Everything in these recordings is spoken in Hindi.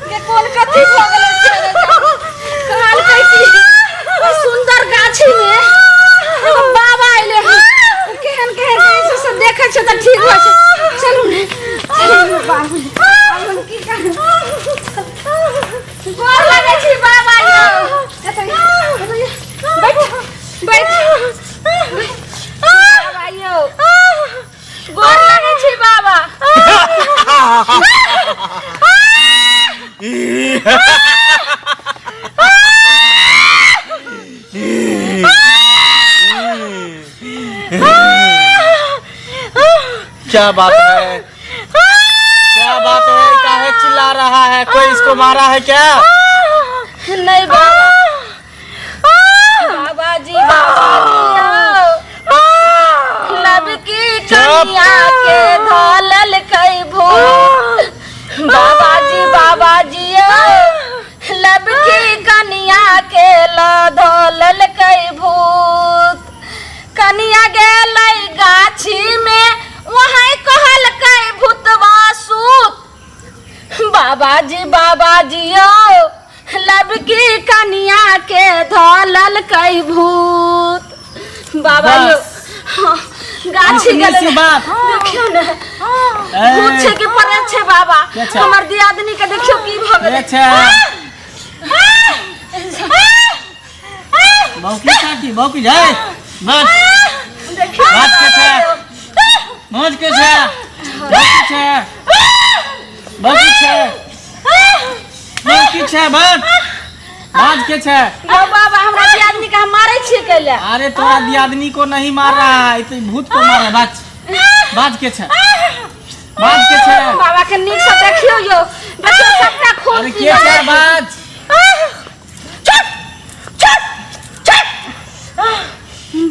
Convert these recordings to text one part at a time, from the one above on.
ये कौन कथी हो गेलै से कहल कैकी सुंदर गाछी में एगो बाबा आइले केहन केहन से देखे छ त ठीक हो छै चलू ने बाबू हम की कर गोर लगे छी बाबा यौ बैठ बैठ बाबा यौ गोर लगे छी बाबा क्या बात है? क्या बात है? काहे चिल्ला रहा है? कोई इसको मारा है क्या? नहीं बाबा बाबा जी लब की कन्या के धोलल कई भूत बाबा जी लब की कन्या के धोलल कई भूत कन्या गेलै गाछी में वहाँ कहल कई भूतवा सूत बाबा जी लब की कन्या के धोलल कई भूत बाबा यो गाछी गेलै देखियो ने भूत छै कि परे छै बाबा हमर दियादनी के देखियो की भ गेलै मौकी जाए बस बात के छै मौज के छै मौकी छै बात आज के छै ओ बाबा हमरा दियादनी के हम मारै छी कैले अरे तोरा दियादनी को नहीं मार रहा है तो भूत को मार रहा बाज के छै बाबा के नीक से देखियो यो देखियो सबका खून अरे के छै बाज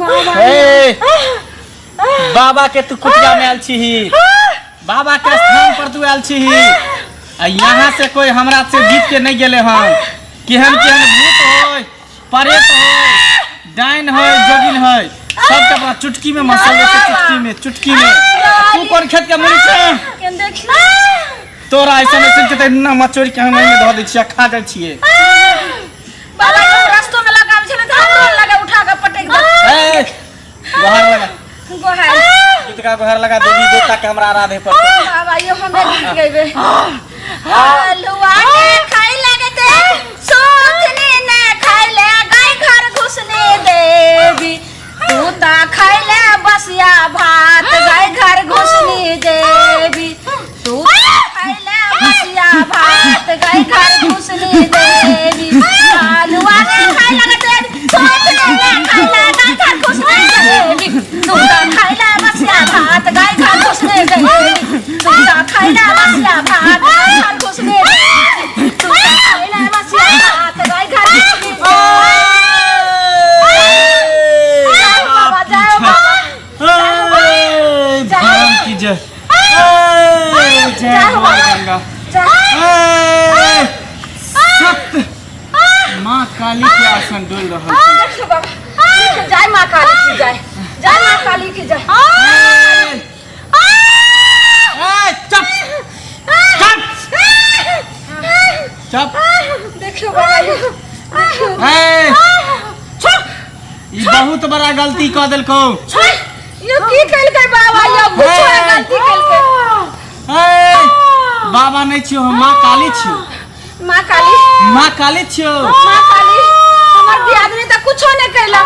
बाबा बाबा के तू कुटिया में आयल छी बाबा के स्थान पर तू आयल छी यहाँ से कोई हमरा से जीत के नहीं गेले हम केहन भूत होय प्रेत होय डाइन होय जोगिन होय सबके अपना चुटकी में मसाले से चुटकी में तू कौन खेत के मुड़ी छै तोरा ऐसा के ना मचोरी के हम में धो दै छियै खा जाइ छियै बाबा के रास्ता में लगाव छले त हमरा लगा उठा के पटक दे गोहार लगा गोहार गोहार लगा देवी देवता के हमरा आराधे पर बाबा यो हमें जीत गइबे हलवा के खाई लगते सोचनी ने खाइले गाय घर घुसने देवी तू ता खाइले बसिया भात गाय घर घुसनी देवी तू खाइले बसिया भात गाय घर घुसनी देवी हलवा के खाई लगते सोचनी ने खाइले गाय घर घुसने देवी तू ता खाइले बसिया भात गाय घर घुसने देवी तू ता खाइले बसिया भात गाय घर घुसने देवी तू ता खाइले बसिया भात गाय घर घुसने माँ काली के आसन डोल रहा जय माँ काली की जय माँ काली की जय चुप देखियो बाबा ये बहुत बड़ा गलती कर दिलको यो की कइलकै बाबा यो बहुत गलती कइलकै बाबा नहीं छियो हम माँ काली छियो माँ काली छियो हमर दियादनी त कुछो नहीं कइला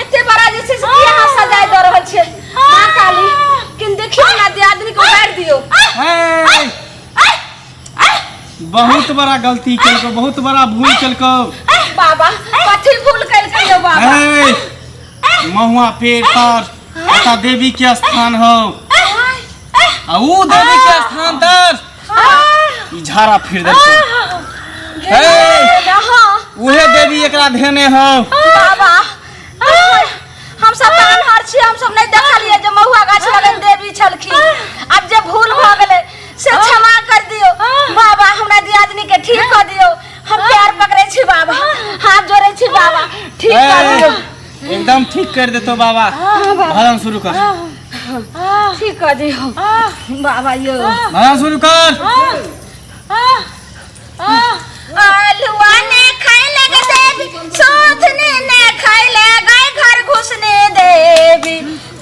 एते बड़ा जैसे यहाँ सजाय द रहल छै माँ काली किन देखियो ना दियादनी को मार दियो बहुत बड़ा गलती कइलको बहुत बड़ा भूल कइलको बाबा कथी भूल कइलकै यो बाबा महुआ पेड़ पर आता देवी के स्थान हो ऊ देवी के स्थान तर झाड़ा फिर दे उहे देवी एकरा धेने हो बाबा हम सब अनहर छी हम सब नहीं देखलिए जे महुआ गाछ लगन देवी छलखिन अब जे भूल भ गेलै से क्षमा कर दियो बाबा हमरा दियादनी के ठीक कर दियो हम प्यार पकड़े छी बाबा हाथ जोड़े छी बाबा ठीक कर दियो एकदम ठीक कर देतो बाबा भजन शुरू कर ठीक कर दियो बाबा यो भजन शुरू कर। आलुआ ने खाई लगे देवी सोथने ने खाई ले गाय घर घुसने देवी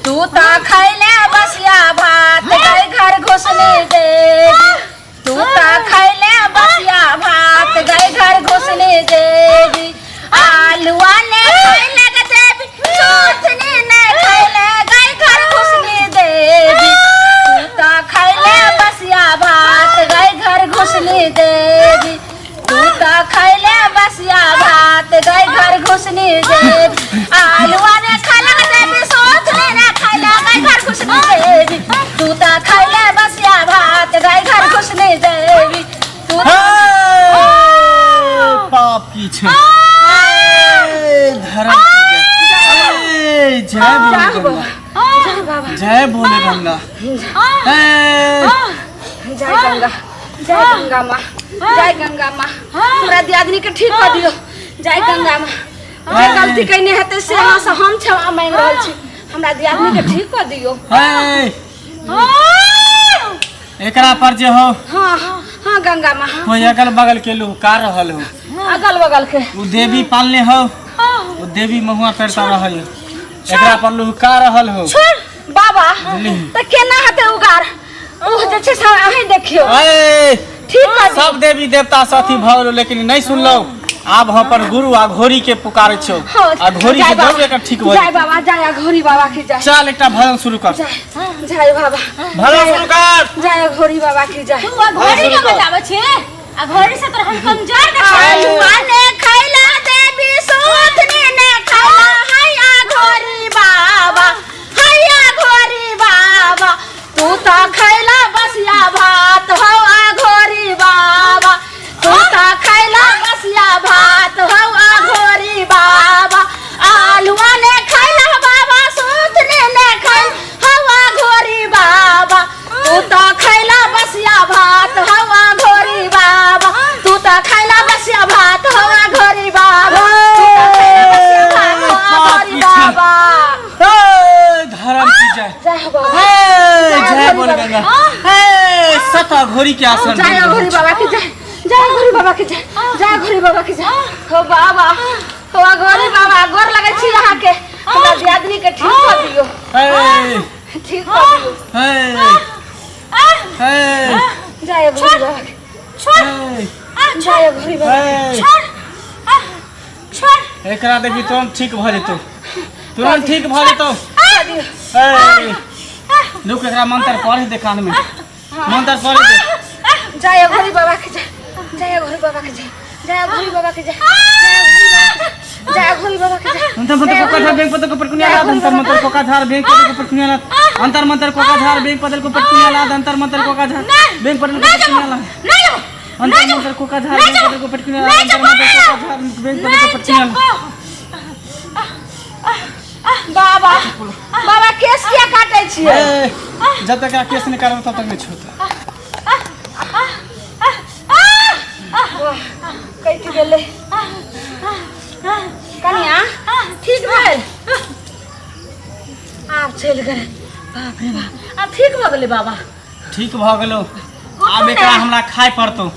तू ता खाई ले बसिया भात गाय घर घुसने देवी तू ता खाई ले बसिया भात गाय घर घुसने देवी आलुआ ने खाई लगे देवी सोथने ने खाई ले गाय घर घुसने देवी तू ता खाई ले बसिया भात गाय घर घुसने देवी तू ता खैले बसिया भात गई घर घुसनी देवी आलुआ ने खाला देवी सोथने ने खाला गई घर घुसनी देवी तू ता खैले बसिया भात गई घर घुसनी देवी तू पाप की छे धर्म की जय बोले जय बोले गंगा जय गंगा जय गंगा माँ जय गंगा माँ हमरा दियादनी के ठीक कर दियो जय गंगा माँ जे गलती कइने हेते से अहाँ से हम क्षमा मांग रहल छी हमरा दियादनी के ठीक कर दियो एकरा पर जे हो हाँ हाँ गंगा माँ कोई अगल बगल के लोग का रहल हो अगल बगल के वो देवी पालने हो वो देवी महुआ करता रहल एकरा पर लोग का रहल हो छोड़ बाबा त केना हेते उगार ओ जे छै से अहीं देखियो ठीक है सब देवी देवता साथी भौल लेकिन नहीं सुनलो आब हम पर गुरु आ घोरी के पुकारे छो आ घोरी के जरूर एकर ठीक हो जय बाबा जय घोरी बाबा की जय चल एकटा भजन शुरू कर जय बाबा भजन शुरू कर जय घोरी बाबा की जय घोड़ी के बजावे छे आ घोड़ी से तो हम कमजोर के आलुआ ने खैला देवी सोथने ने खैला हैया घोरी बाबा तू ता खैला बसिया भात हवा घोरी बाबा तू ता खैला बसिया भात हवा घोरी बाबा आलुआ ने खैला बाबा सोथने ने खैल हवा घोरी बाबा तू ता खैला बसिया भात हवा घोरी बाबा तू ता खैला बसिया भात हवा घोरी बाबा धर्म की जय जय बाबा जय बोल गंगा सता घोरी के आसन जय घोरी बाबा की जय जय घोरी बाबा की जय जय घोरी बाबा की जय हो बाबा हो घोरी बाबा गोर लगे छी यहाँ के हमरा दियादनी के ठीक कर दियो ठीक कर दियो जय घोरी बाबा जय घोरी बाबा छोड़ एकरा देखी तुरंत ठीक भ जेतो तुरंत ठीक भ जेतो रुक एकरा मंत्र पढ़े दे कान में मंत्र पढ़े दे जय घोरी बाबा की जय जय घोरी बाबा की जय जय घोरी बाबा की जय जय घोरी बाबा की जय अंतर मंत्र को कथा बैंक पदल को पटकुनियाला अंतर मंत्र को कथा बैंक पदल को पटकुनियाला अंतर मंत्र को कथा बैंक पदल को पटकुनियाला अंतर मंत्र को कथा बैंक पदल को पटकुनियाला अंतर मंत्र को कथा बैंक पदल को पटकुनियाला अंतर मंत्र को कथा बैंक पदल को पटकुनियाला बाबा बाबा केस किया काटे छिए जब तक केस नहीं करब तब तक नहीं छोड़ता कइट गेले कन्या ठीक भेल आप चल गए बाप रे बाप आप ठीक भ गेले बाबा ठीक भ गेलो आब एकरा हमरा खाय पड़तो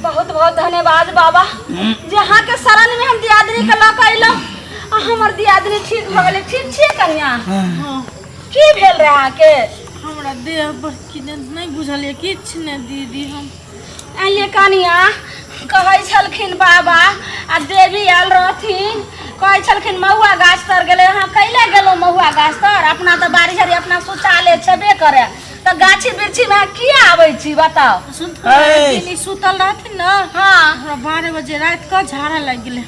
बहुत बहुत धन्यवाद बाबा जहाँ के शरण में हम दियादनी के लऽ अइलौ हमर दियादनी ठीक भ गेले ठीक छिए कन्या की भेल रहे आके हमरा देह पर कि नहीं बुझलिए किछ ने दीदी हम आइए कन्या कहै छलखिन बाबा आ देवी आयल रहथिन कहै छलखिन महुआ गाछ तर गेले अहाँ कैले गेलो महुआ गाछ तर अपना तो बाड़ी झाड़ी अपना शौचालय छेबे करे तो गाछी बिरछी में किया आबै छी बताओ दिन सुतल रहथिन ना हाँ हमरा 12 बजे रात का झाड़ा लग गेले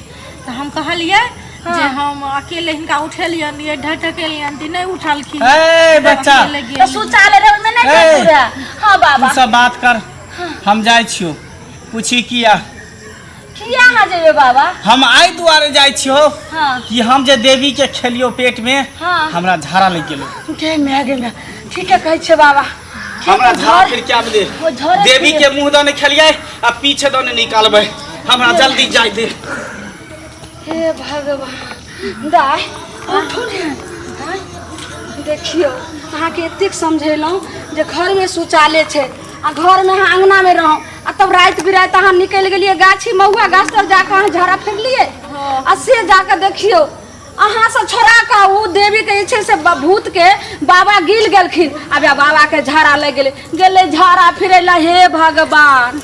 तो हम कहलिए जे हम अकेले हिनका उठेलियन ये ढटकेलियन ती नहीं उठलखिन ए बच्चा तो शौचालय रे में नहीं पूरा हां बाबा तू सब बात कर हम जाय छियो पूछी किया आ जेबे बाबा हम आई दुआरे जाय छियो हां कि हम जे देवी के खेलियो पेट में हमरा झाड़ा लग गेलो के मैं गेल ठीक है कहै छै बाबा हमरा झाड़ा फिर क्या दे देवी के मुंह दने खेलिए आ पीछे दने निकालबे हमरा जल्दी जाय दे हे भगवान दाई देखियो अहाँके एतेक समझेलहुँ जे घरमे शौचालय छै आ घरमे अहाँ अङ्गनामे रहौ आ तब राति बिराति अहाँ निकलि गेलियै गाछी महुआ गाछ तर जाकऽ अहाँ झाड़ा फेरलियै आ से जाकऽ देखियो अहाँ से छोड़ा कऽ ओ देवीके जे छै से भूतके बाबा गिल गेलखिन आ बाबाके झाड़ा लागि गेलै झाड़ा फिरै लए हे भगवान।